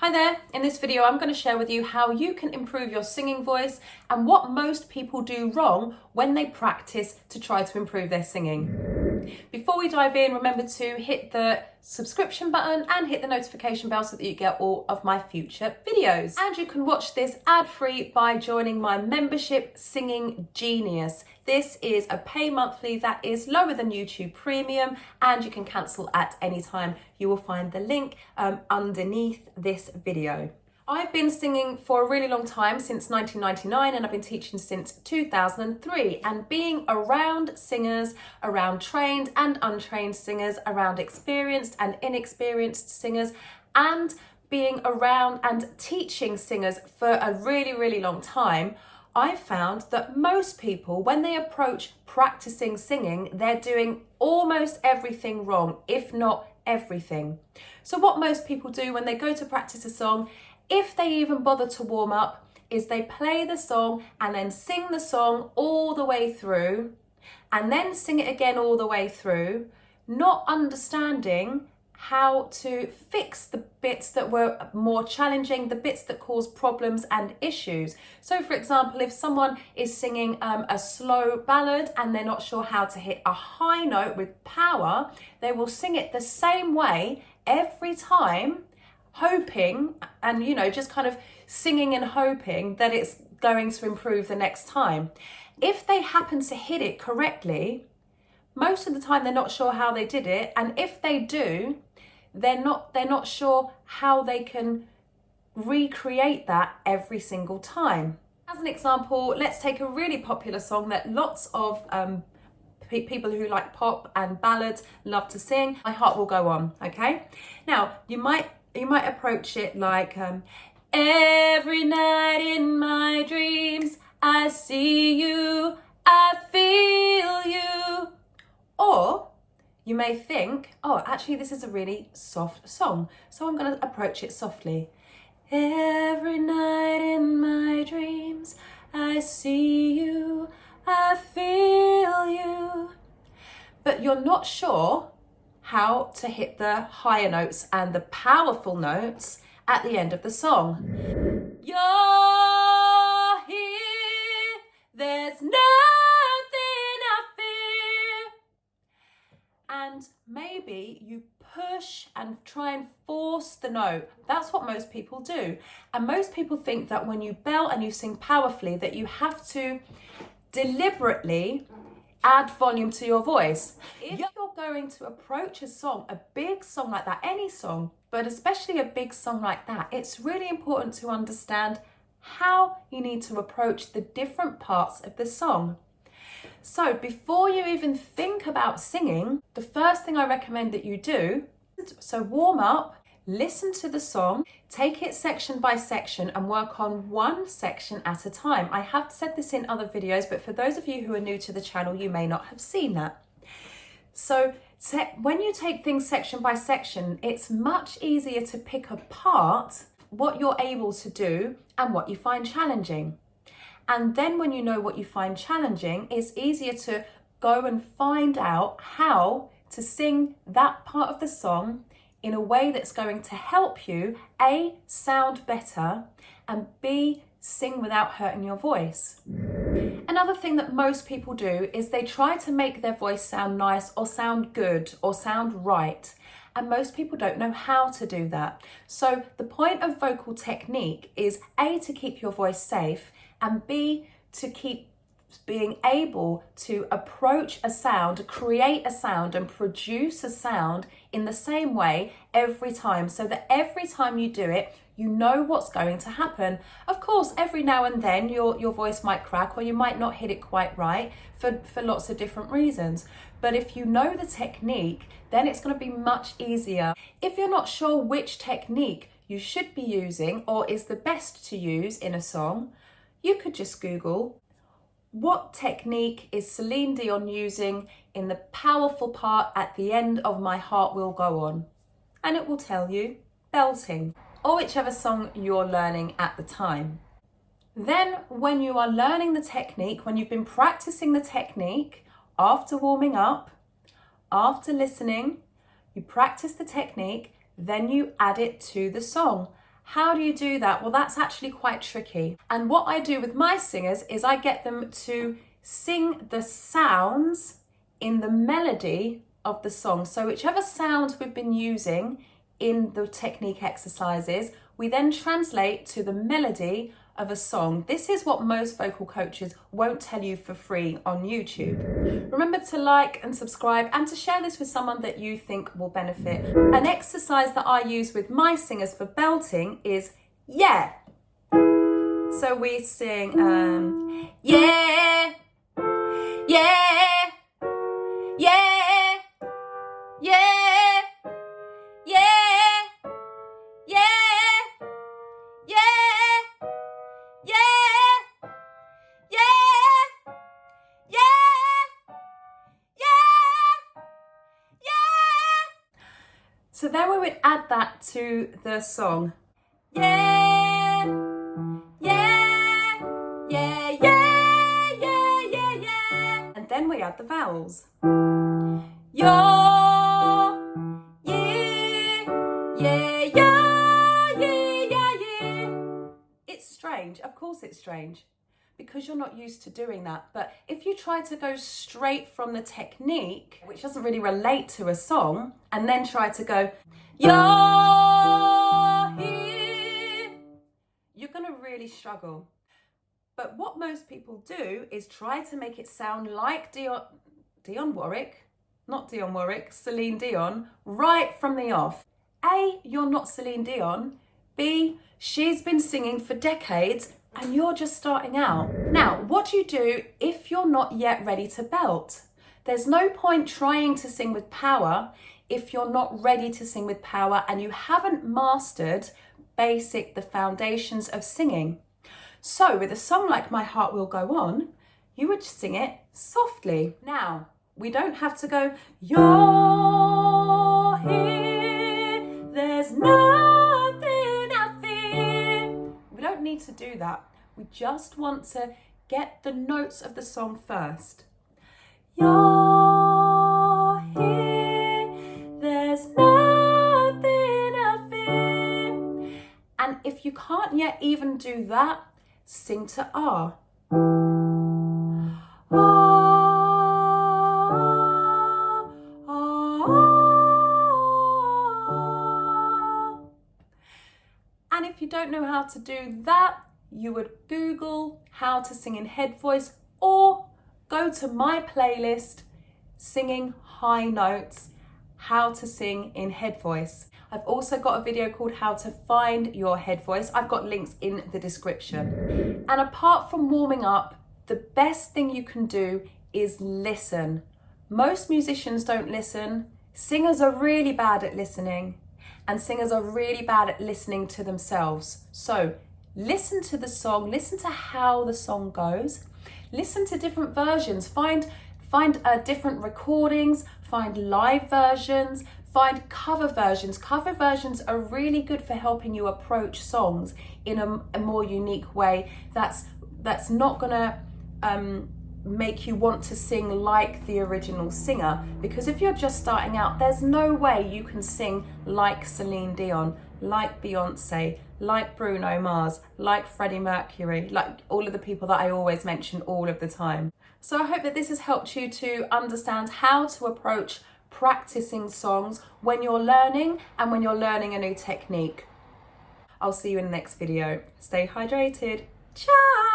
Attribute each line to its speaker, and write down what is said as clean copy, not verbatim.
Speaker 1: Hi there, in this video I'm going to share with you how you can improve your singing voice and what most people do wrong when they practice to try to improve their singing. Before we dive in, remember to hit the subscription button and hit the notification bell so that you get all of my future videos. And you can watch this ad-free by joining my membership, Singing Genius. This is a pay monthly that is lower than YouTube Premium and you can cancel at any time. You will find the link underneath this video. I've been singing for a really long time, since 1999, and I've been teaching since 2003. And being around singers, around trained and untrained singers, around experienced and inexperienced singers, and being around and teaching singers for a really, really long time, I've found that most people, when they approach practicing singing, they're doing almost everything wrong, if not everything. So what most people do when they go to practice a song, if they even bother to warm up, is they play the song and then sing the song all the way through and then sing it again all the way through, not understanding how to fix the bits that were more challenging, the bits that cause problems and issues. So for example, if someone is singing a slow ballad and they're not sure how to hit a high note with power, they will sing it the same way every time, hoping and just kind of singing and hoping that it's going to improve the next time. If they happen to hit it correctly, most of the time they're not sure how they did it, and if they do, they're not sure how they can recreate that every single time. As an example, let's take a really popular song that lots of people who like pop and ballads love to sing, My Heart Will Go On, okay? Now, you might approach it like, every night in my dreams, I see you, I feel you. Or you may think, oh, actually this is a really soft song, so I'm going to approach it softly. Every night in my dreams, I see you, I feel you. But you're not sure how to hit the higher notes and the powerful notes at the end of the song. You're here, there's nothing I fear. And maybe you push and try and force the note. That's what most people do. And most people think that when you belt and you sing powerfully, that you have to deliberately add volume to your voice. If you're going to approach a song, a big song like that, any song, but especially a big song like that, it's really important to understand how you need to approach the different parts of the song. So before you even think about singing, the first thing I recommend that you do, so warm up, listen to the song, take it section by section and work on one section at a time. I have said this in other videos, but for those of you who are new to the channel, you may not have seen that. So when you take things section by section, it's much easier to pick apart what you're able to do and what you find challenging. And then when you know what you find challenging, it's easier to go and find out how to sing that part of the song in a way that's going to help you, A, sound better, and B, sing without hurting your voice. Another thing that most people do is they try to make their voice sound nice or sound good or sound right. And most people don't know how to do that. So the point of vocal technique is A, to keep your voice safe, and B, to keep being able to approach a sound, create a sound and produce a sound in the same way every time, so that every time you do it, you know what's going to happen. Of course, every now and then your voice might crack or you might not hit it quite right for lots of different reasons. But if you know the technique, then it's going to be much easier. If you're not sure which technique you should be using or is the best to use in a song, you could just Google, what technique is Celine Dion using in the powerful part at the end of My Heart Will Go On? And it will tell you belting, or whichever song you're learning at the time. Then when you are learning the technique, when you've been practicing the technique, after warming up, after listening, you practice the technique, then you add it to the song. How do you do that? Well, that's actually quite tricky. And what I do with my singers is I get them to sing the sounds in the melody of the song. So whichever sounds we've been using in the technique exercises, we then translate to the melody of a song. This is what most vocal coaches won't tell you for free on YouTube. Remember to like and subscribe and to share this with someone that you think will benefit. An exercise that I use with my singers for belting is yeah. So we sing yeah, yeah, yeah, yeah, yeah, yeah, so then we would add that to the song. Yeah, yeah, yeah, yeah, yeah, yeah, yeah. And then we add the vowels. Yo, yeah, yeah, yeah, yeah, yeah. It's strange, of course it's strange, because you're not used to doing that. But if you try to go straight from the technique, which doesn't really relate to a song, and then try to go, you're here, you're gonna really struggle. But what most people do is try to make it sound like Celine Dion, right from the off. A, you're not Celine Dion. B, she's been singing for decades and you're just starting out. Now, what do you do if you're not yet ready to belt? There's no point trying to sing with power if you're not ready to sing with power and you haven't mastered the foundations of singing. So with a song like My Heart Will Go On, you would sing it softly. Now, we don't have to go, you're here, there's nothing I fear. We don't need to do that. We just want to get the notes of the song first. You're here, there's nothing I fear. And if you can't yet even do that, sing to R. And if you don't know how to do that, you would Google how to sing in head voice or go to my playlist, Singing High Notes, how to sing in head voice. I've also got a video called How to Find Your Head Voice. I've got links in the description. And apart from warming up, the best thing you can do is listen. Most musicians don't listen. Singers are really bad at listening, and singers are really bad at listening to themselves. So listen to the song, listen to how the song goes, listen to different versions, find different recordings, find live versions, find cover versions. Cover versions are really good for helping you approach songs in a more unique way that's not gonna make you want to sing like the original singer, because if you're just starting out, there's no way you can sing like Celine Dion, like Beyonce, like Bruno Mars, like Freddie Mercury, like all of the people that I always mention all of the time. So I hope that this has helped you to understand how to approach practicing songs when you're learning and when you're learning a new technique. I'll see you in the next video. Stay hydrated. Ciao!